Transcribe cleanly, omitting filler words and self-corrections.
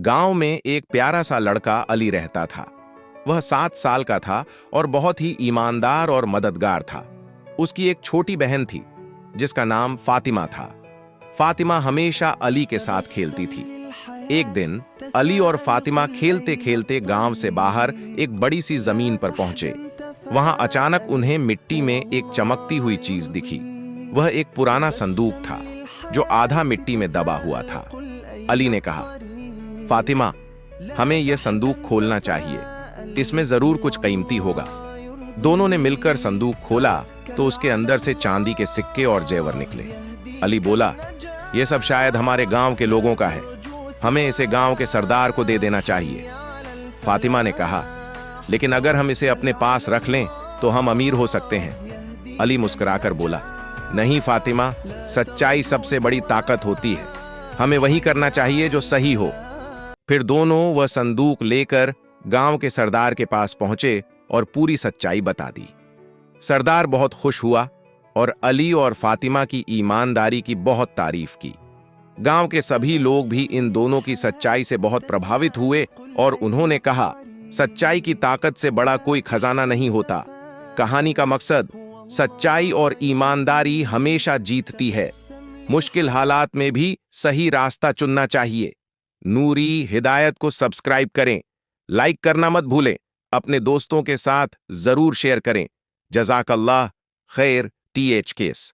गांव में एक प्यारा सा लड़का अली रहता था। वह 7 साल का था और बहुत ही ईमानदार और मददगार था। उसकी एक छोटी बहन थी जिसका नाम फातिमा था। फातिमा हमेशा अली के साथ खेलती थी। एक दिन अली और फातिमा खेलते खेलते गांव से बाहर एक बड़ी सी जमीन पर पहुंचे। वहां अचानक उन्हें मिट्टी में एक चमकती हुई चीज दिखी। वह एक पुराना संदूक था जो आधा मिट्टी में दबा हुआ था। अली ने कहा, फातिमा, हमें यह संदूक खोलना चाहिए, इसमें जरूर कुछ कीमती होगा। दोनों ने मिलकर संदूक खोला तो उसके अंदर से चांदी के सिक्के और जेवर निकले। अली बोला, यह सब शायद हमारे गांव के लोगों का है, हमें इसे गांव के सरदार को दे देना चाहिए। फातिमा ने कहा, लेकिन अगर हम इसे अपने पास रख लें तो हम अमीर हो सकते हैं। अली मुस्कुराकर बोला, नहीं फातिमा, सच्चाई सबसे बड़ी ताकत होती है, हमें वही करना चाहिए जो सही हो। फिर दोनों वह संदूक लेकर गांव के सरदार के पास पहुंचे और पूरी सच्चाई बता दी। सरदार बहुत खुश हुआ और अली और फातिमा की ईमानदारी की बहुत तारीफ की। गांव के सभी लोग भी इन दोनों की सच्चाई से बहुत प्रभावित हुए और उन्होंने कहा, सच्चाई की ताकत से बड़ा कोई खजाना नहीं होता। कहानी का मकसद, सच्चाई और ईमानदारी हमेशा जीतती है। मुश्किल हालात में भी सही रास्ता चुनना चाहिए। नूरी हिदायत को सब्सक्राइब करें, लाइक करना मत भूलें, अपने दोस्तों के साथ जरूर शेयर करें। जज़ाकल्लाह खैर THKs।